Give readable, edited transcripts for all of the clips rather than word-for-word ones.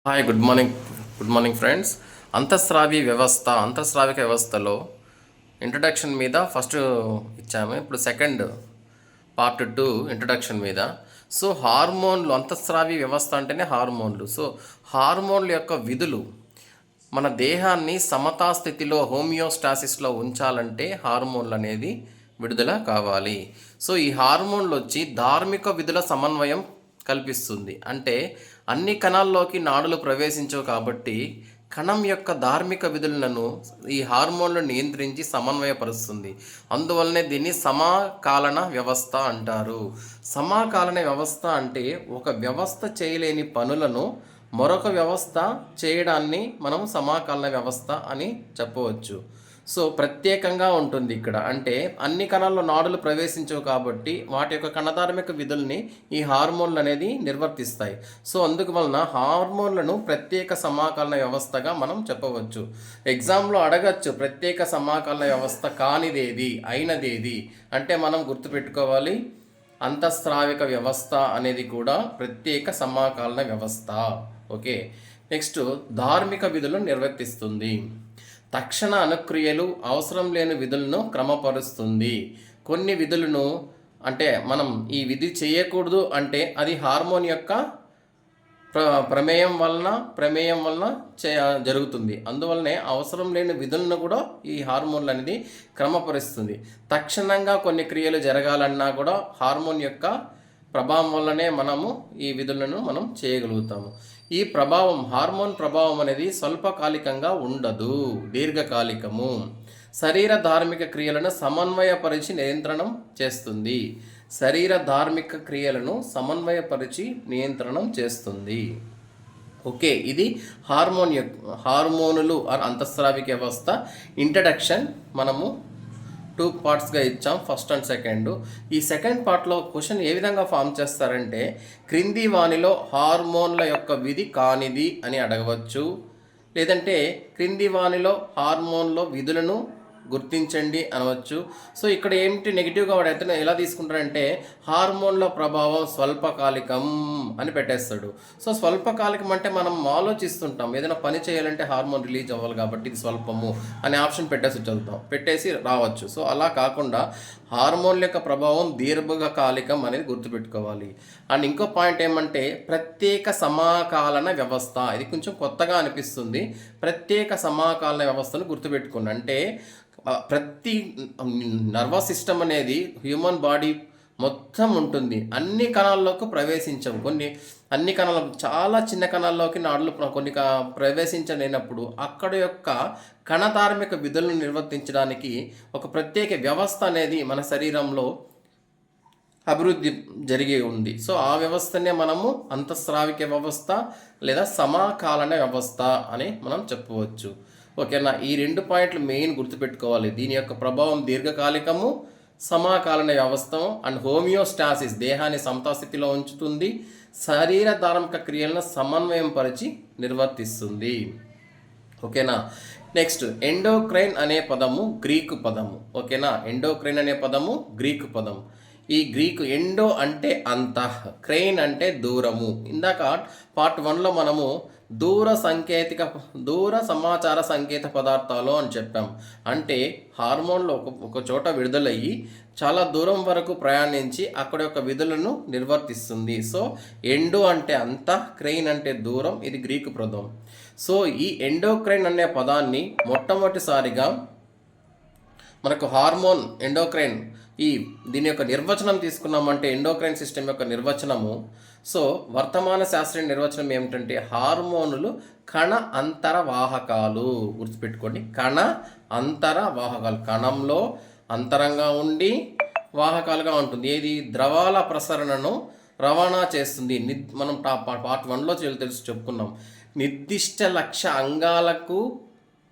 Hi good morning friends. అంతఃస్రావిక వ్యవస్థలో introduction మీద ఫస్ట్ ఇచ్చాము. ఇప్పుడు సెకండ్ పార్ట్ 2 ఇంట్రడక్షన్ మీద. సో హార్మోన్లు, అంతఃస్రావి వ్యవస్థ అంటేనే హార్మోన్లు. సో హార్మోన్ల యొక్క విధులు మన దేహాన్ని సమతా స్థితిలో, హోమియోస్టాసిస్లో ఉంచాలంటే హార్మోన్లు అనేది విడుదల కావాలి. సో ఈ హార్మోన్లు వచ్చి ధార్మిక విధుల సమన్వయం కల్పిస్తుంది. అంటే అన్ని కణాల్లోకి నాడులు ప్రవేశించవు కాబట్టి కణం యొక్క ధార్మిక విధులను ఈ హార్మోన్లు నియంత్రించి సమన్వయపరుస్తుంది. అందువల్లనే దీన్ని సమాకాలన వ్యవస్థ అంటారు. సమాకాలన వ్యవస్థ అంటే ఒక వ్యవస్థ చేయలేని పనులను మరొక వ్యవస్థ చేయడాన్ని మనం సమాకాలన వ్యవస్థ అని చెప్పవచ్చు. సో ప్రత్యేకంగా ఉంటుంది ఇక్కడ. అంటే అన్ని కణాల్లో నాడులు ప్రవేశించవు కాబట్టి వాటి యొక్క కణధార్మిక విధుల్ని ఈ హార్మోన్లు అనేది నిర్వర్తిస్తాయి. సో అందుకు వలన హార్మోన్లను ప్రత్యేక సమాకలన వ్యవస్థగా మనం చెప్పవచ్చు. ఎగ్జామ్లో అడగచ్చు, ప్రత్యేక సమాకలన వ్యవస్థ కానిదేది, అయినదేది అంటే మనం గుర్తుపెట్టుకోవాలి, అంతఃస్రావిక వ్యవస్థ అనేది కూడా ప్రత్యేక సమాకలన వ్యవస్థ. ఓకే, నెక్స్ట్ ధార్మిక విధులను నిర్వర్తిస్తుంది. తక్షణ అనుక్రియలు, అవసరం లేని విధులను క్రమపరుస్తుంది. కొన్ని విధులను అంటే మనం ఈ విధి చేయకూడదు అంటే అది హార్మోన్ యొక్క ప్రమేయం వలన జరుగుతుంది. అందువల్లనే అవసరం లేని విధులను కూడా ఈ హార్మోన్లు అనేది క్రమపరుస్తుంది. తక్షణంగా కొన్ని క్రియలు జరగాలన్నా కూడా హార్మోన్ యొక్క ప్రభావం వల్లనే మనము ఈ విధులను మనం చేయగలుగుతాము. ఈ హార్మోన్ ప్రభావం అనేది స్వల్పకాలికంగా ఉండదు, దీర్ఘకాలికము. శరీర ధార్మిక క్రియలను సమన్వయపరిచి నియంత్రణం చేస్తుంది. ఓకే, ఇది హార్మోనులు అంతఃస్రావిక వ్యవస్థ ఇంట్రడక్షన్ మనము 2 పార్ట్స్గా ఇచ్చాం, ఫస్ట్ అండ్ సెకండ్. ఈ సెకండ్ పార్ట్లో క్వశ్చన్ ఏ విధంగా ఫామ్ చేస్తారంటే, క్రింది వానిలో హార్మోన్ల యొక్క విధి కానిది అని అడగవచ్చు. లేదంటే క్రింది వానిలో హార్మోన్ల విధులను గుర్తించండి అనవచ్చు. సో ఇక్కడ ఏమిటి నెగిటివ్గా వాడు ఎలా తీసుకుంటాడంటే హార్మోన్ల ప్రభావం స్వల్పకాలికం అని పెట్టేస్తాడు. సో స్వల్పకాలికం అంటే మనం ఆలోచిస్తుంటాం, ఏదైనా పని చేయాలంటే హార్మోన్ రిలీజ్ అవ్వాలి కాబట్టి ఇది స్వల్పము అనే ఆప్షన్ పెట్టేసి రావచ్చు. సో అలా కాకుండా హార్మోన్ల యొక్క ప్రభావం దీర్ఘకాలికం అనేది గుర్తుపెట్టుకోవాలి. అండ్ ఇంకో పాయింట్ ఏమంటే ప్రత్యేక సమాకాలన వ్యవస్థ. ఇది కొంచెం కొత్తగా అనిపిస్తుంది. ప్రత్యేక సమాకాలన వ్యవస్థను గుర్తుపెట్టుకోండి. అంటే ప్రతి నర్వస్ సిస్టమ్ అనేది హ్యూమన్ బాడీ మొత్తం ఉంటుంది. అన్ని కణాల్లోకి ప్రవేశించవు. అన్ని కణాలకు, చాలా చిన్న కణాల్లోకి నాడులు కొన్ని ప్రవేశించలేనప్పుడు అక్కడ యొక్క కణధార్మిక విధులను నిర్వర్తించడానికి ఒక ప్రత్యేక వ్యవస్థ అనేది మన శరీరంలో అభివృద్ధి జరిగి ఉంది. సో ఆ వ్యవస్థనే మనము అంతఃస్రావిక వ్యవస్థ లేదా సమాకాలన వ్యవస్థ అని మనం చెప్పవచ్చు. ఓకేనా, ఈ 2 పాయింట్లు మెయిన్ గుర్తుపెట్టుకోవాలి. దీని యొక్క ప్రభావం దీర్ఘకాలికము, సమాకాలన వ్యవస్థ అండ్ హోమియోస్టాసిస్, దేహాన్ని సమతాస్థితిలో ఉంచుతుంది. శరీర ధార్మిక క్రియలను సమన్వయం పరిచి నిర్వర్తిస్తుంది. ఓకేనా, నెక్స్ట్ ఎండోక్రైన్ అనే పదము గ్రీకు పదము. ఓకేనా, ఎండోక్రైన్ అనే పదము గ్రీకు పదం. ఈ గ్రీకు ఎండో అంటే అంతః, క్రైన్ అంటే దూరము. ఇందాక పార్ట్ 1లో మనము దూర సమాచార సంకేత పదార్థాలు అని చెప్పాం. అంటే హార్మోన్లు ఒక చోట విడుదలయ్యి చాలా దూరం వరకు ప్రయాణించి అక్కడ యొక్క విధులను నిర్వర్తిస్తుంది. సో ఎండో అంటే అంతః, క్రైన్ అంటే దూరం. ఇది గ్రీకు పదం. సో ఈ ఎండోక్రైన్ అనే పదాన్ని మొట్టమొదటిసారిగా మనకు హార్మోన్ ఎండోక్రైన్ దీని యొక్క నిర్వచనం తీసుకున్నామంటే ఎండోక్రైన్ సిస్టమ్ యొక్క నిర్వచనము. సో వర్తమాన శాస్త్రీయ నిర్వచనం ఏమిటంటే హార్మోనులు కణ అంతరవాహకాలు. గుర్తుపెట్టుకోండి, కణ అంతరవాహకాలు. కణంలో అంతరంగా ఉండి వాహకాలుగా ఉంటుంది. ఏది ద్రవాల ప్రసరణను రవాణా చేస్తుంది. మనం పార్ట్ 1లో చెప్పుకున్నాం. నిర్దిష్ట లక్ష్య అంగాలకు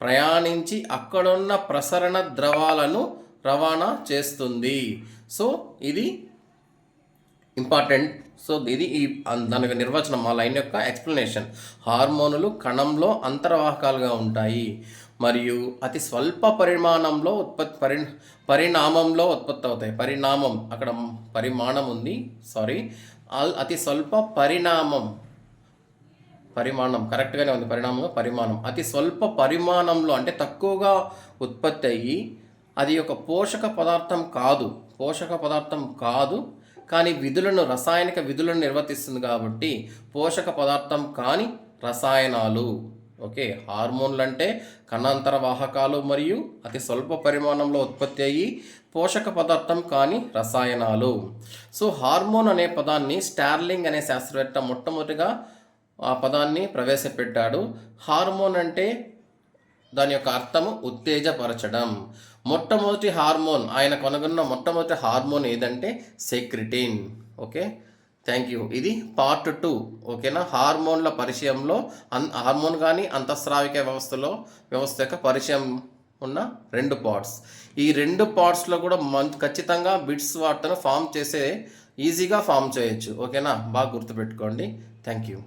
ప్రయాణించి అక్కడున్న ప్రసరణ ద్రవాలను రవాణా చేస్తుంది. సో ఇది ఇంపార్టెంట్. సో ఇది దానికి నిర్వచనం, ఆ లైన్ యొక్క ఎక్స్ప్లెనేషన్. హార్మోనులు కణంలో అంతర్వాహకాలుగా ఉంటాయి మరియు అతి స్వల్ప పరిమాణంలో పరిణామంలో ఉత్పత్తి అవుతాయి. అక్కడ పరిమాణం ఉంది, అతి స్వల్ప పరిమాణం కరెక్ట్గానే ఉంది. పరిమాణం అతి స్వల్ప పరిమాణంలో అంటే తక్కువగా ఉత్పత్తి అయ్యి అది ఒక పోషక పదార్థం కాదు కానీ రసాయనిక విధులను నిర్వర్తిస్తుంది కాబట్టి పోషక పదార్థం కాని రసాయనాలు. ఓకే, హార్మోన్లు అంటే కణాంతర వాహకాలు మరియు అతి స్వల్ప పరిమాణంలో ఉత్పత్తి అయ్యి పోషక పదార్థం కాని రసాయనాలు. సో హార్మోన్ అనే పదాన్ని స్టార్లింగ్ అనే శాస్త్రవేత్త మొట్టమొదటిగా ఆ పదాన్ని ప్రవేశపెట్టాడు. హార్మోన్ అంటే దాని యొక్క అర్థము ఉత్తేజపరచడం. ఆయన కనుగొన్న మొట్టమొదటి హార్మోన్ ఏదంటే సెక్రిటిన్. Okay, thank you. ఇది పార్ట్ 2. ఓకేనా, హార్మోన్ల పరిచయంలో హార్మోన్ కానీ అంతఃస్రావిక వ్యవస్థ యొక్క పరిచయం ఉన్న 2 పార్ట్స్. ఈ 2 పార్ట్స్లో కూడా ఖచ్చితంగా బిట్స్ వాటిని ఈజీగా ఫామ్ చేయొచ్చు. ఓకేనా, బాగా గుర్తుపెట్టుకోండి. Thank you.